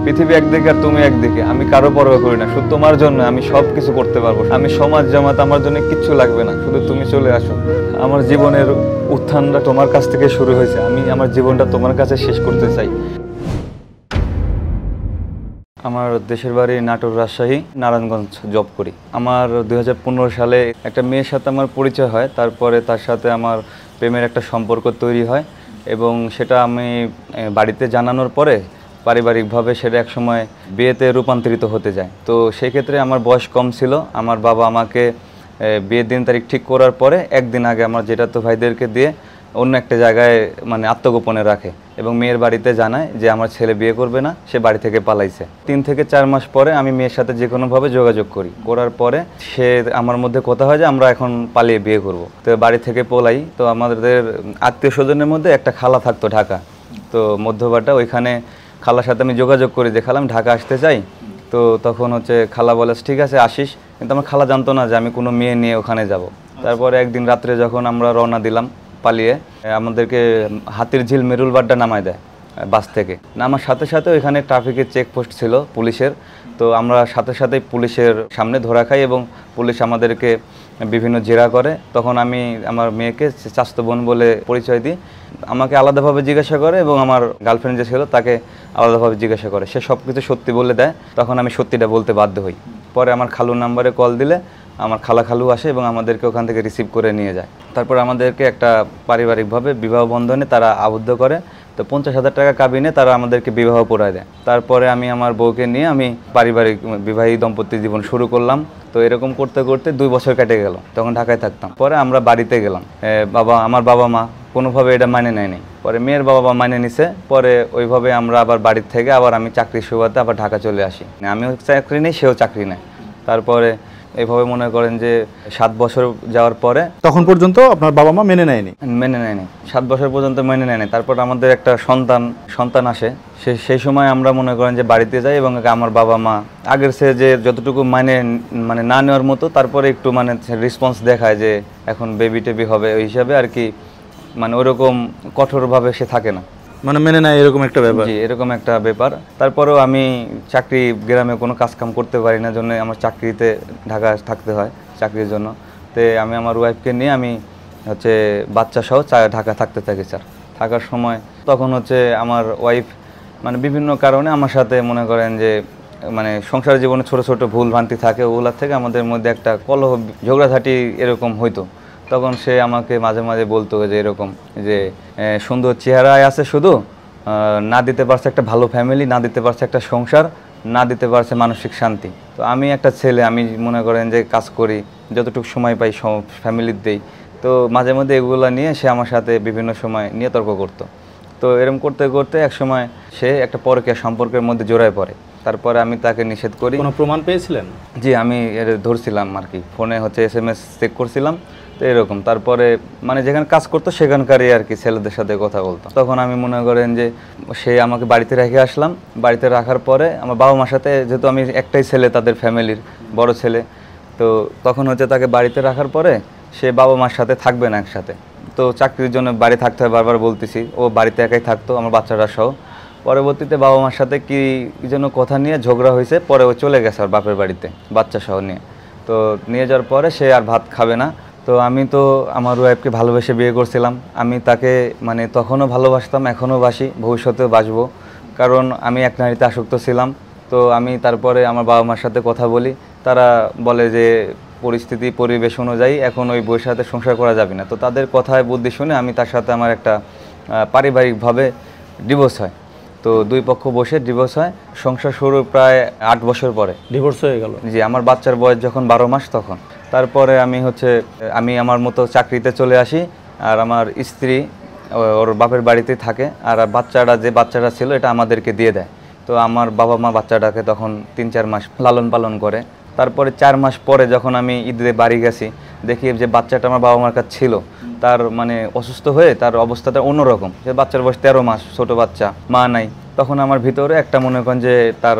পৃথিবী একদিকে আর তুমি একদিকে, আমি কারো পরোয়া করি না, শুধু তোমার জন্য আমি সব কিছু করতে পারবো। আমি সমাজ জামাত, আমার জন্য কিচ্ছু লাগবে না, শুধু তুমি চলে আসো। আমার জীবনের উত্থানটা তোমার কাছ থেকে শুরু হয়েছে, আমি আমার জীবনটা তোমার কাছে শেষ করতে চাই। আমার দেশের বাড়ি নাটোর, রাজশাহী, নারায়ণগঞ্জ জব করি। আমার 2015 সালে একটা মেয়ের সাথে আমার পরিচয় হয়, তারপরে তার সাথে আমার প্রেমের একটা সম্পর্ক তৈরি হয় এবং সেটা আমি বাড়িতে জানানোর পরে পারিবারিকভাবে সেটা একসময় বিয়েতে রূপান্তরিত হতে যায়। তো সেই ক্ষেত্রে আমার বয়স কম ছিল। আমার বাবা আমাকে বিয়ের দিন তারিখ ঠিক করার পরে একদিন আগে আমার জেঠাতো ভাইদেরকে দিয়ে অন্য একটা জায়গায় মানে আত্মগোপনে রাখে এবং মেয়ের বাড়িতে জানায় যে আমার ছেলে বিয়ে করবে না, সে বাড়ি থেকে পালাইছে। 3 থেকে 4 মাস পরে আমি মেয়ের সাথে যে কোনোভাবে যোগাযোগ করার পরে সে আমার মধ্যে কথা হয় যে আমরা এখন পালিয়ে বিয়ে করব। তো বাড়ি থেকে পলাই। তো আমাদের আত্মীয় স্বজনের মধ্যে একটা খালা থাকতো ঢাকা, তো মধ্যবাটা, ওইখানে খালার সাথে আমি যোগাযোগ করি যে খালা আমি ঢাকা আসতে চাই। তো তখন খালা বলে ঠিক আছে আসিস, কিন্তু আমার খালা জানতো না যে আমি কোনো মেয়ে নিয়ে ওখানে যাব। তারপরে একদিন রাত্রে যখন আমরা রওনা দিলাম পালিয়ে, আমাদেরকে হাতির ঝিল মেরুলবাড্ডা নামায় দেয় বাস থেকে। নামার সাথে সাথে ওইখানে ট্রাফিকের চেকপোস্ট ছিল পুলিশের। তো আমরা সাথে সাথেই পুলিশের সামনে ধরা খাই এবং পুলিশ আমাদেরকে বিভিন্ন জেরা করে। তখন আমি আমার মেয়েকে চাচাতো বোন বলে পরিচয় দিই। আমাকে আলাদাভাবে জিজ্ঞাসা করে এবং আমার গার্লফ্রেন্ড যে ছিল তাকে আলাদাভাবে জিজ্ঞাসা করে। সে সব কিছু সত্যি বলে দেয়। তখন আমি সত্যিটা বলতে বাধ্য হই। পরে আমার খালুর নাম্বারে কল দিলে আমার খালু আসে এবং আমাদেরকে ওখান থেকে রিসিভ করে নিয়ে যায়। তারপর আমাদেরকে একটা পারিবারিকভাবে বিবাহ বন্ধনে তারা আবদ্ধ করে। তো 50,000 টাকা কাবিনে তারা আমাদেরকে বিবাহ পড়ায় দেয়। তারপরে আমি আমার বউকে নিয়ে আমি পারিবারিক বিবাহী দম্পতি জীবন শুরু করলাম। তো এরকম করতে করতে 2 বছর কেটে গেল। তখন ঢাকায় থাকতাম। পরে আমরা বাড়িতে গেলাম। আমার বাবা মা কোনোভাবে এটা মানে নেয়নি। পরে মেয়ের বাবা মা মানে নিছে। পরে ওইভাবে আমরা আবার বাড়ির থেকে আবার আমি চাকরির সুবাদে আবার ঢাকা চলে আসি। আমিও চাকরি নেই, সেও চাকরি নেয়। তারপরে এইভাবে মনে করেন যে 7 বছর যাওয়ার পরে, তখন পর্যন্ত আপনার বাবা মা মেনে নেয়নি? 7 বছর পর্যন্ত মেনে নেয়নি। তারপর আমাদের একটা সন্তান আসে। সেই সময় আমরা মনে করেন যে বাড়িতে যাই এবং আমার বাবা মা আগের সে যে যতটুকু মানে না নেওয়ার মতো, তারপরে একটু মানে রেসপন্স দেখায় যে এখন বেবি টেবি হবে, ওই হিসাবে আর কি। মানে ওরকম কঠোরভাবে সে থাকে না, মানে মেনে নেয় এরকম একটা ব্যাপার। জি, এরকম একটা ব্যাপার। তারপরেও আমি চাকরি, গ্রামে কোনো কাজকাম করতে পারি না, জন্য আমার চাকরিতে ঢাকা থাকতে হয় চাকরির জন্য। তো আমি আমার ওয়াইফকে নিয়ে আমি বাচ্চা সহ ঢাকা থাকতে থাকি স্যার। থাকার সময় তখন আমার ওয়াইফ মানে বিভিন্ন কারণে আমার সাথে মনে করেন যে মানে সংসার জীবনে ছোট ছোট ভুল ভ্রান্তি থাকে, ওগুলোর থেকে আমাদের মধ্যে একটা কলহ ঝগড়াঝাটি এরকম হইতো। তখন সে আমাকে মাঝে মাঝে বলতো যে এরকম যে সুন্দর চেহারায় আছে শুধু, না দিতে পারছে একটা ভালো ফ্যামিলি, না দিতে পারছে একটা সংসার, না দিতে পারছে মানসিক শান্তি। তো আমি একটা ছেলে, আমি মনে করেন যে কাজ করি, যতটুকু সময় পাই ফ্যামিলির দেই। তো মাঝে মধ্যে এগুলো নিয়ে সে আমার সাথে বিভিন্ন সময় নিয়ে তর্ক করতো। তো এরকম করতে করতে এক সময় সে একটা পরকীয়া সম্পর্কের মধ্যে জড়ায় পড়ে। তারপরে আমি তাকে নিষেধ করি। কোনো প্রমাণ পেয়েছিলেন? জি, আমি ধরছিলাম আর কি, ফোনে SMS চেক করছিলাম। তো এরকম তারপরে মানে যেখানে কাজ করতো সেখানকারই আর কি ছেলেদের সাথে কথা বলতো। তখন আমি মনে করেন যে সে আমাকে বাড়িতে রেখে আসলাম। বাড়িতে রাখার পরে আমার বাবা মার সাথে, যেহেতু আমি একটাই ছেলে তাদের ফ্যামিলির বড় ছেলে, তো তখন তাকে বাড়িতে রাখার পরে সে বাবা মার সাথে থাকবে না একসাথে। তো চাকরির জন্য বাড়ি থাকতে হয়, বারবার বলতেছি। ও বাড়িতে একাই থাকতো আমার বাচ্চারা সহ। পরবর্তীতে বাবা মার সাথে কি যেন কথা নিয়ে ঝগড়া হয়েছে, পরে ও চলে গেছে ওর বাপের বাড়িতে বাচ্চা সহ নিয়ে। তো নিয়ে যাওয়ার পরে সে আর ভাত খাবে না। তো আমি তো আমার ওয়াইফকে ভালোবেসে বিয়ে করছিলাম। আমি তাকে মানে তখনও ভালোবাসতাম, এখনও বাসি, ভবিষ্যতেও বাসবো, কারণ আমি এক নারীতে আসক্ত ছিলাম। তো আমি তারপরে আমার বাবা মার সাথে কথা বলি। তারা বলে যে পরিস্থিতি পরিবেশ অনুযায়ী এখন ওই বউয়ের সাথে সংসার করা যাবে না। তো তাদের কথায় বুদ্ধি শুনে আমি তার সাথে আমার একটা পারিবারিকভাবে ডিভোর্স হয়। তো 2 পক্ষ বসে ডিভোর্স হয়। সংসার শুরু প্রায় 8 বছর পরে ডিভোর্স হয়ে গেল। জি, আমার বাচ্চার বয়স যখন 12 মাস তখন। তারপরে আমি আমার মতো চাকরিতে চলে আসি। আর আমার স্ত্রী ওর বাপের বাড়িতে থাকে। আর যে বাচ্চাটা ছিল এটা আমাদেরকে দিয়ে দেয়। তো আমার বাবা মা বাচ্চাটাকে তখন 3-4 মাস লালন পালন করে। তারপরে 4 মাস পরে যখন আমি ঈদে বাড়ি গেছি, দেখি যে বাচ্চাটা আমার বাবা মার কাছে ছিল, তার মানে অসুস্থ হয়ে তার অবস্থাটা অন্যরকম। সে বাচ্চার বয়স 13 মাস, ছোট বাচ্চা, মা নাই। তখন আমার ভিতরে একটা মনে করেন যে তার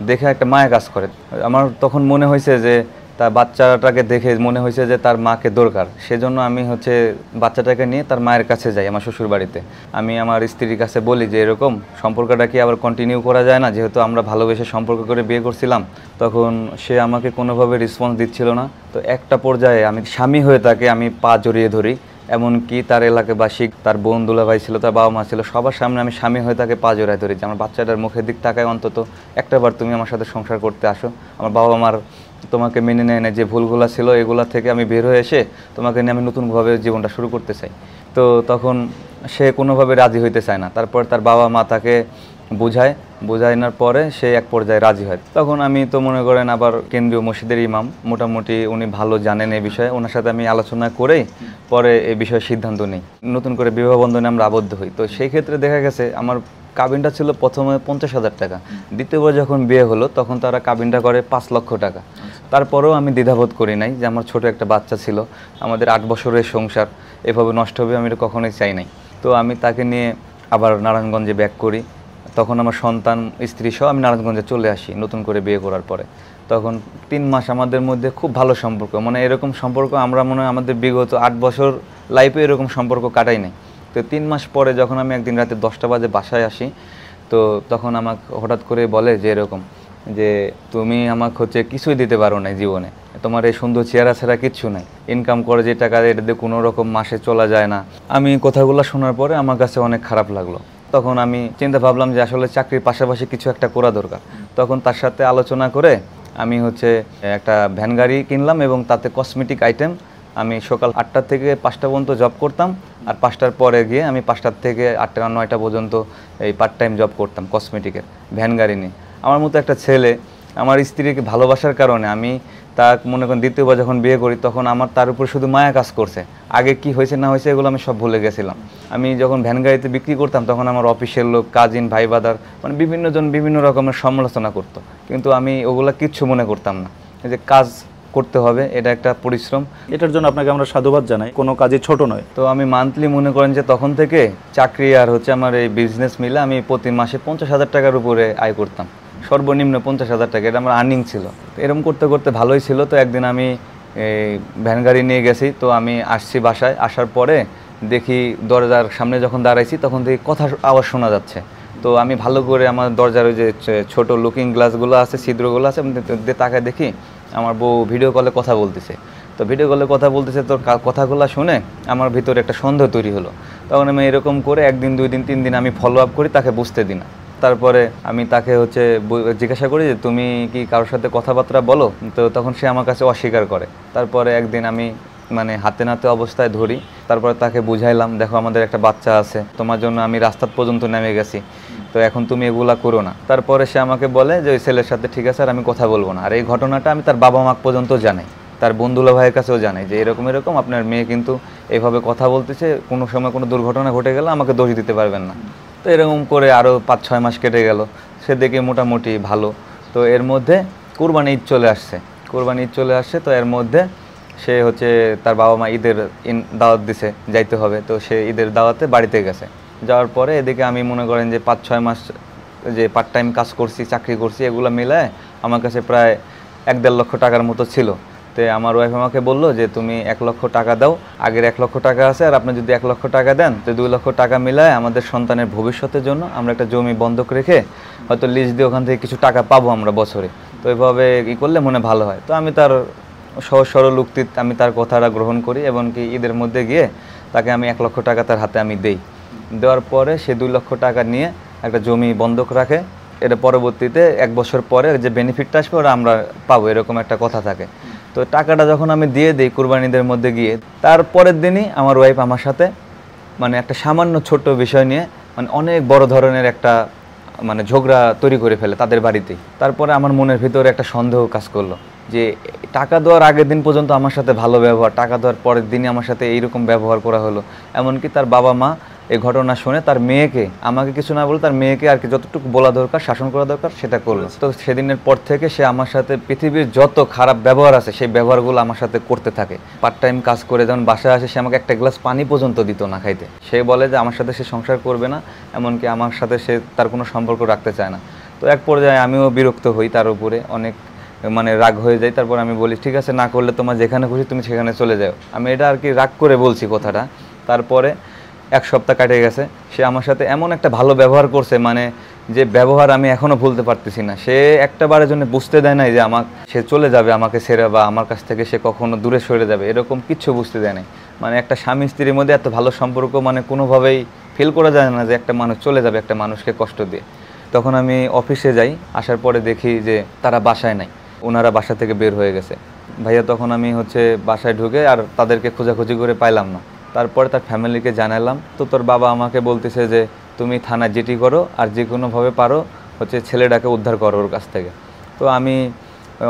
দেখে একটা মায়া কাজ করে। আমার তখন মনে হয়েছে যে তার বাচ্চাটাকে দেখে মনে হয়েছে যে তার মাকে দরকার, সেজন্য আমি হচ্ছে বাচ্চাটাকে নিয়ে তার মায়ের কাছে যাই আমার শ্বশুর বাড়িতে। আমি আমার স্ত্রীর কাছে বলি যে এরকম সম্পর্কটা কি আবার কন্টিনিউ করা যায় না, যেহেতু আমরা ভালোবেসে সম্পর্ক করে বিয়ে করছিলাম। তখন সে আমাকে কোনোভাবে রেসপন্স দিচ্ছিল না। তো একটা পর্যায়ে আমি স্বামী হয়ে তাকে আমি পা জড়িয়ে ধরি, এমনকি তার এলাকাবাসী, তার বোন দুলাভাই ছিল, তার বাবা মা ছিল, সবার সামনে আমি স্বামী হয়ে তাকে পা জড়ায় ধরি যে আমার বাচ্চাটার মুখের দিক তাকায়, অন্তত একটাবার তুমি আমার সাথে সংসার করতে আসো। আমার বাবা মার তোমাকে মেনে নেয় না, যে ভুলগুলো ছিল এগুলা থেকে আমি বের হয়ে এসে তোমাকে নিয়ে আমি নতুনভাবে জীবনটা শুরু করতে চাই। তো তখন সে কোনোভাবে রাজি হইতে চায় না। তারপর তার বাবা মা তাকে বোঝানোর পরে সে এক পর্যায়ে রাজি হয়। তখন আমি তো মনে করেন আবার কেন্দ্রীয় মসজিদের ইমাম, মোটামুটি উনি ভালো জানেন এই বিষয়ে, ওনার সাথে আমি আলোচনা করেই পরে এই বিষয়ে সিদ্ধান্ত নিই, নতুন করে বিবাহ বন্ধনে আমরা আবদ্ধ হই। তো সেই ক্ষেত্রে দেখা গেছে আমার কাবিনটা ছিল প্রথমে 50,000 টাকা, দ্বিতীয়বার যখন বিয়ে হলো তখন তারা কাবিনটা করে 5 লক্ষ টাকা। তারপরেও আমি দ্বিধাবোধ করি নাই, যে আমার ছোট একটা বাচ্চা ছিল, আমাদের 8 বছরের সংসার এভাবে নষ্ট হবে আমি এটা কখনোই চাই নাই। তো আমি তাকে নিয়ে আবার নারায়ণগঞ্জে ব্যাক করি। তখন আমার সন্তান স্ত্রী সহ আমি নারায়ণগঞ্জে চলে আসি নতুন করে বিয়ে করার পরে। তখন 3 মাস আমাদের মধ্যে খুব ভালো সম্পর্ক, মানে এরকম সম্পর্ক আমরা মনে হয় আমাদের বিগত 8 বছর লাইফে এরকম সম্পর্ক কাটাই নাই। তো 3 মাস পরে যখন আমি একদিন রাতে 10টা বাজে বাসায় আসি, তো তখন আমাকে হঠাৎ করে বলে যে এরকম যে তুমি আমাকে হচ্ছে কিছুই দিতে পারো না জীবনে, তোমার এই সুন্দর চেহারা ছাড়া কিচ্ছু নাই, ইনকাম করে যে টাকা এটা দিয়ে কোনো রকম মাসে চলা যায় না। আমি কথাগুলো শোনার পরে আমার কাছে অনেক খারাপ লাগলো। তখন আমি চিন্তা ভাবলাম যে আসলে চাকরির পাশাপাশি কিছু একটা করা দরকার। তখন তার সাথে আলোচনা করে আমি হচ্ছে একটা ভ্যান গাড়ি কিনলাম এবং তাতে কসমেটিক আইটেম, আমি সকাল 8টা থেকে 5টা পর্যন্ত জব করতাম, আর 5টার পরে গিয়ে আমি 5টার থেকে 8টা 9টা পর্যন্ত এই পার্ট টাইম জব করতাম কসমেটিকের ভ্যান গাড়ি নিয়ে। আমার মতো একটা ছেলে, আমার স্ত্রীকে ভালোবাসার কারণে আমি তা মনে করেন দ্বিতীয়বার যখন বিয়ে করি তখন আমার তার উপর শুধু মায়া কাজ করছে। আগে কি হয়েছে না হয়েছে এগুলো আমি সব ভুলে গেছিলাম। আমি যখন ভ্যান গাড়িতে বিক্রি করতাম তখন আমার অফিসের লোক, কাজিন, ভাই বাদার, মানে বিভিন্ন জন বিভিন্ন রকমের সমালোচনা করতো, কিন্তু আমি ওগুলো কিচ্ছু মনে করতাম না। এই যে কাজ করতে হবে, এটা একটা পরিশ্রম, এটার জন্য আপনাকে আমরা সাধুবাদ জানাই, কোনো কাজই ছোট নয়। তো আমি মান্থলি মনে করেন যে তখন থেকে চাকরি আর হচ্ছে আমার এই বিজনেস মিলে আমি প্রতি মাসে 50,000 টাকার উপরে আয় করতাম, সর্বনিম্ন 50,000 টাকা, এটা আমার আর্নিং ছিল। তো এরকম করতে করতে ভালোই ছিল। তো একদিন আমি এই ভ্যান গাড়ি নিয়ে গেছি, তো আমি আসছি বাসায়, আসার পরে দেখি দরজার সামনে যখন দাঁড়াইছি তখন দেখি কথা আওয়াজ শোনা যাচ্ছে। তো আমি ভালো করে আমার দরজার ওই যে ছোটো লুকিং গ্লাসগুলো আছে, ছিদ্রগুলো আছে, আমি তাকায় দেখি আমার বউ ভিডিও কলে কথা বলতেছে। তো ভিডিও কলে কথা বলতেছে, তো কথাগুলো শুনে আমার ভিতরে একটা সন্দেহ তৈরি হলো। তখন আমি এরকম করে 1 দিন 2 দিন 3 দিন আমি ফলো আপ করি, তাকে বুঝতে দিই না। তারপরে আমি তাকে হচ্ছে জিজ্ঞাসা করি যে তুমি কি কারোর সাথে কথাবার্তা বলো, তো তখন সে আমার কাছে অস্বীকার করে। তারপরে একদিন আমি মানে হাতে নাতে অবস্থায় ধরি, তারপরে তাকে বুঝাইলাম দেখো আমাদের একটা বাচ্চা আছে, তোমার জন্য আমি রাস্তা পর্যন্ত নেমে গেছি, তো এখন তুমি এগুলা করো না। তারপরে সে আমাকে বলে যে ওই ছেলের সাথে ঠিক আছে আর আমি কথা বলবো না। আর এই ঘটনাটা আমি তার বাবা মা পর্যন্ত জানাই, তার বন্ধুলা ভাইয়ের কাছেও জানাই যে এরকম এরকম আপনার মেয়ে কিন্তু এইভাবে কথা বলতেছে, কোনো সময় কোনো দুর্ঘটনা ঘটে গেলে আমাকে দোষ দিতে পারবেন না। তো এরকম করে আরও 5-6 মাস কেটে গেল, সে দেখে মোটামুটি ভালো। তো এর মধ্যে কুরবানি ঈদ চলে আসছে, তো এর মধ্যে সে হচ্ছে তার বাবা মা ঈদের দাওয়াত দিছে, যাইতে হবে। তো সে ঈদের দাওয়াতে বাড়িতে গেছে। যাওয়ার পরে এদিকে আমি মনে করেন যে 5-6 মাস যে পার্ট টাইম কাজ করছি, চাকরি করছি, এগুলো মিলায় আমার কাছে প্রায় 1-1.5 লক্ষ টাকার মতো ছিল। তো আমার ওয়াইফ আমাকে বললো যে তুমি 1 লক্ষ টাকা দাও, আগের 1 লক্ষ টাকা আছে, আর আপনি যদি 1 লক্ষ টাকা দেন তো 2 লক্ষ টাকা মিলায় আমাদের সন্তানের ভবিষ্যতের জন্য আমরা একটা জমি বন্ধক রেখে হয়তো লিজ দিয়ে ওখান থেকে কিছু টাকা পাবো আমরা বছরে, তো এইভাবে করলে মনে ভালো হয়। তো আমি তার সহজ সরল উক্তিতে আমি তার কথাটা গ্রহণ করি, এবং কি ঈদের মধ্যে গিয়ে তাকে আমি 1 লক্ষ টাকা তার হাতে আমি দেই। দেওয়ার পরে সে 2 লক্ষ টাকা নিয়ে একটা জমি বন্ধক রাখে, এটা পরবর্তীতে 1 বছর পরে যে বেনিফিটটা আসবে ওরা আমরা পাবো, এরকম একটা কথা থাকে। তো টাকাটা যখন আমি দিয়ে দিই কুরবানিদের মধ্যে গিয়ে, তার পরের দিনই আমার ওয়াইফ আমার সাথে মানে একটা সামান্য ছোট্ট বিষয় নিয়ে মানে অনেক বড় ধরনের একটা মানে ঝগড়া তৈরি করে ফেলে তাদের বাড়িতেই। তারপরে আমার মনের ভিতরে একটা সন্দেহ কাজ করলো যে টাকা দেওয়ার আগের দিন পর্যন্ত আমার সাথে ভালো ব্যবহার, টাকা দেওয়ার পরের দিনই আমার সাথে এইরকম ব্যবহার করা হলো। এমনকি তার বাবা মা এই ঘটনা শুনে তার মেয়েকে, আমাকে কিছু না বলে তার মেয়েকে আর কি যতটুকু বলা দরকার, শাসন করা দরকার সেটা করলো। তো সেদিনের পর থেকে সে আমার সাথে পৃথিবীর যত খারাপ ব্যবহার আছে সেই ব্যবহারগুলো আমার সাথে করতে থাকে। পার্ট টাইম কাজ করে যখন বাসায় আসে সে আমাকে একটা গ্লাস পানি পর্যন্ত দিত না খাইতে। সে বলে যে আমার সাথে সে সংসার করবে না, এমনকি আমার সাথে সে তার কোনো সম্পর্ক রাখতে চায় না। তো এক পর্যায়ে আমিও বিরক্ত হই তার উপরে, অনেক মানে রাগ হয়ে যায়। তারপর আমি বলি ঠিক আছে, না করলে তোমার যেখানে খুশি তুমি সেখানে চলে যাও। আমি এটা আর কি রাগ করে বলছি কথাটা। তারপরে 1 সপ্তাহ কাটে গেছে, সে আমার সাথে এমন একটা ভালো ব্যবহার করছে, মানে যে ব্যবহার আমি এখনও ভুলতে পারতেছি না। সে একটা বারের জন্য বুঝতে দেয় নাই যে সে চলে যাবে আমাকে ছেড়ে, বা আমার কাছ থেকে সে কখনো দূরে সরে যাবে, এরকম কিচ্ছু বুঝতে দেয় নাই। মানে একটা স্বামী স্ত্রীর মধ্যে এত ভালো সম্পর্ক মানে কোনোভাবেই ফিল করা যায় না যে একটা মানুষ চলে যাবে একটা মানুষকে কষ্ট দিয়ে। তখন আমি অফিসে যাই, আসার পরে দেখি যে তারা বাসায় নাই, ওনারা বাসা থেকে বের হয়ে গেছে। ভাইয়া তখন আমি বাসায় ঢুকে আর তাদেরকে খোঁজাখুঁজি করে পাইলাম না। তারপরে তার ফ্যামিলিকে জানালাম, তো তোর বাবা আমাকে বলতেছে যে তুমি থানায় জিডি করো আর যে কোনোভাবে পারো ছেলেটাকে উদ্ধার করো ওর কাছ থেকে। তো আমি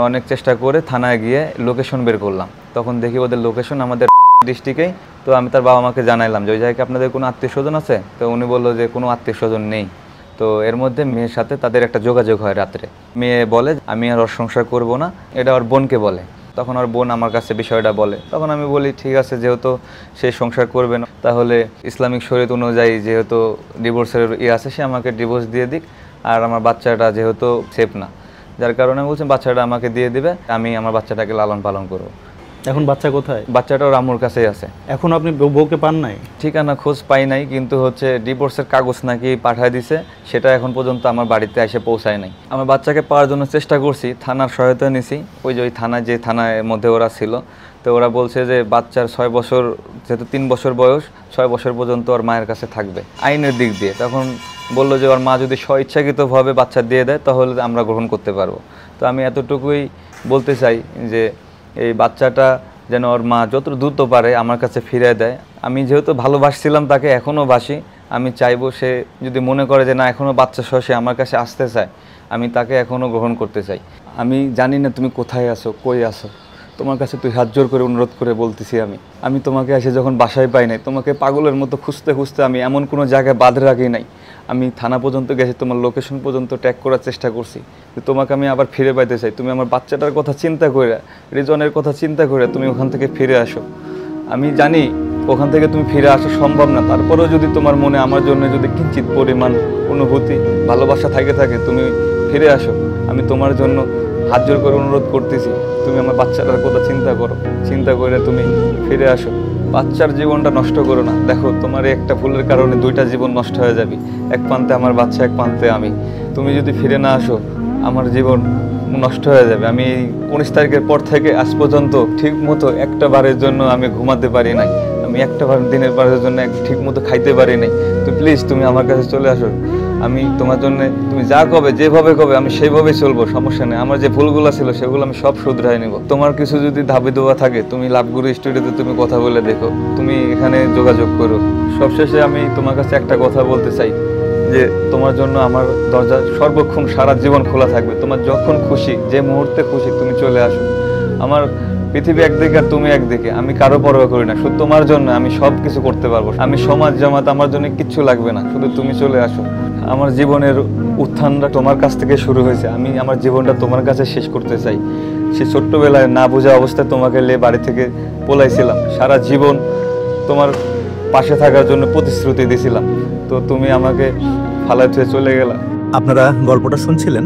অনেক চেষ্টা করে থানায় গিয়ে লোকেশন বের করলাম। তখন দেখি ওদের লোকেশন আমাদের ডিস্ট্রিক্টেই। তো আমি তার বাবা মাকে জানাইলাম যে ওই জায়গায় আপনাদের কোনো আত্মীয় স্বজন আছে? তো উনি বললো যে কোনো আত্মীয় স্বজন নেই। তো এর মধ্যে মেয়ের সাথে তাদের একটা যোগাযোগ হয় রাত্রে। মেয়ে বলে আমি আর ওর সংসার করবো না, এটা ওর বোনকে বলে। তখন ওর বোন আমার কাছে বিষয়টা বলে। তখন আমি বলি ঠিক আছে, যেহেতু সে সংসার করবে না, তাহলে ইসলামিক শরীয়ত অনুযায়ী যেহেতু ডিভোর্সের আছে, সে আমাকে ডিভোর্স দিয়ে দিক। আর আমার বাচ্চাটা যেহেতু সেফ না, যার কারণে বলছি বাচ্চাটা আমাকে দিয়ে দিবে, আমি আমার বাচ্চাটাকে লালন পালন করবো। এখন বাচ্চা কোথায়? বাচ্চাটা ওর আম্মুর কাছেই আছে। এখন আপনি বউকে পান নাই? ঠিকানা খোঁজ পাই নাই, কিন্তু ডিভোর্সের কাগজ নাকি পাঠিয়ে দিছে, সেটা এখন পর্যন্ত আমার বাড়িতে এসে পৌঁছায় নাই। আমার বাচ্চাকে পাওয়ার জন্য চেষ্টা করছি, থানার সহায়তা নিছি। ওই থানায় যে থানার মধ্যে ওরা ছিল, তো ওরা বলছে যে বাচ্চার 6 বছর, যেহেতু 3 বছর বয়স, 6 বছর পর্যন্ত ওর মায়ের কাছে থাকবে আইনের দিক দিয়ে। তখন বললো যে ওর মা যদি স্বইচ্ছাকৃতভাবে বাচ্চা দিয়ে দেয় তাহলে আমরা গ্রহণ করতে পারবো। তো আমি এতটুকুই বলতে চাই যে এই বাচ্চাটা যেন ওর মা যত দ্রুত পারে আমার কাছে ফিরে দেয়। আমি যেহেতু ভালোবাসছিলাম তাকে, এখনও বাসি। আমি চাইবো সে যদি মনে করে যে না এখনও বাচ্চা সহ সে আমার কাছে আসতে চায়, আমি তাকে এখনও গ্রহণ করতে চাই। আমি জানি না তুমি কোথায় আছো, কই আছো, তোমার কাছে তুই হাত জোর করে অনুরোধ করে বলতেছি আমি তোমাকে এসে যখন বাসায় পাই নাই, তোমাকে পাগলের মতো খুঁজতে খুঁজতে আমি এমন কোনো জায়গায় বাঁধ রাখি নাই। আমি থানা পর্যন্ত গেছি, তোমার লোকেশন পর্যন্ত ট্র্যাক করার চেষ্টা করছি, যে তোমাকে আমি আবার ফিরে পাইতে চাই। তুমি আমার বাচ্চাটার কথা চিন্তা করে, রিজনের কথা চিন্তা করে তুমি ওখান থেকে ফিরে আসো। আমি জানি ওখান থেকে তুমি ফিরে আসা সম্ভব না, তারপরেও যদি তোমার মনে আমার জন্য যদি কিঞ্চিত পরিমাণ অনুভূতি ভালোবাসা থাকে তুমি ফিরে আসো। আমি তোমার জন্য হাত জোর করে অনুরোধ করতেছি, তুমি আমার বাচ্চাটার কথা চিন্তা করো, চিন্তা করে তুমি ফিরে আসো। বাচ্চার জীবনটা নষ্ট করো না। দেখো তোমার একটা ভুলের কারণে 2টা জীবন নষ্ট হয়ে যাবে, এক প্রান্তে আমার বাচ্চা, এক প্রান্তে আমি। তুমি যদি ফিরে না আসো আমার জীবন নষ্ট হয়ে যাবে। আমি 19 তারিখের পর থেকে আজ পর্যন্ত ঠিক মতো একটা বারের জন্য আমি ঘুমাতে পারি নাই, আমি একটা দিনের বারের জন্য ঠিক মতো খাইতে পারি নাই। তো প্লিজ তুমি আমার কাছে চলে আসো। আমি তোমার জন্য তুমি যা কবে, যেভাবে কবে আমি সেইভাবেই চলবো, সমস্যা নেই। আমার যে ভুলগুলো ছিল সেগুলো আমি সব শুধরাই নেব। তোমার কিছু যদি দাবি দেওয়া থাকে তুমি লাভগুরু স্টুডিওতে তুমি কথা বলে দেখো, তুমি এখানে যোগাযোগ করো। সবশেষে আমি তোমার কাছে একটা কথা বলতে চাই যে তোমার জন্য আমার দরজা সর্বক্ষণ সারা জীবন খোলা থাকবে। তোমার যখন খুশি, যে মুহূর্তে খুশি তুমি চলে আসো। আমার পৃথিবী একদিকে আর তুমি একদিকে, আমি কারো পরোয়া করি না, শুধু তোমার জন্য আমি সব কিছু করতে পারবো। আমি সমাজ জামাত আমার জন্য কিচ্ছু লাগবে না, শুধু তুমি চলে আসো। আমার জীবনের উত্থানটা তোমার কাছ থেকে শুরু হয়েছে, আমি আমার জীবনটা তোমার কাছে শেষ করতে চাই। সে ছোট্টবেলায় না বোঝা অবস্থায় তোমাকে নিয়ে বাড়ি থেকে পলাইছিলাম, সারা জীবন তোমার পাশে থাকার জন্য প্রতিশ্রুতি দিয়েছিলাম, তো তুমি আমাকে ফালাই থুয়ে চলে গেলা। আপনারা গল্পটা শুনছিলেন।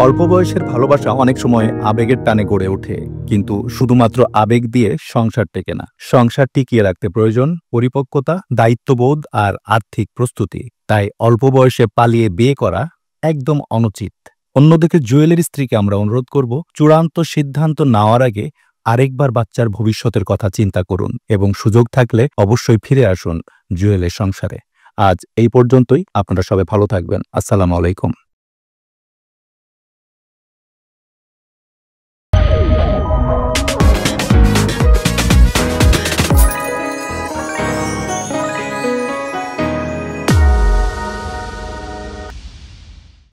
অল্প বয়সের ভালোবাসা অনেক সময় আবেগের টানে গড়ে ওঠে, কিন্তু শুধুমাত্র আবেগ দিয়ে সংসার টেকে না। সংসার টিকিয়ে রাখতে প্রয়োজন পরিপক্কতা, দায়িত্ববোধ আর আর্থিক প্রস্তুতি। তাই অল্প বয়সে পালিয়ে বিয়ে করা একদম অনুচিত। অন্যদিকে জুয়েলের স্ত্রীকে আমরা অনুরোধ করব, চূড়ান্ত সিদ্ধান্ত নেওয়ার আগে আরেকবার বাচ্চার ভবিষ্যতের কথা চিন্তা করুন এবং সুযোগ থাকলে অবশ্যই ফিরে আসুন জুয়েলের সংসারে। আজ এই পর্যন্তই। আপনারা সবাই ভালো থাকবেন। আসসালামু আলাইকুম।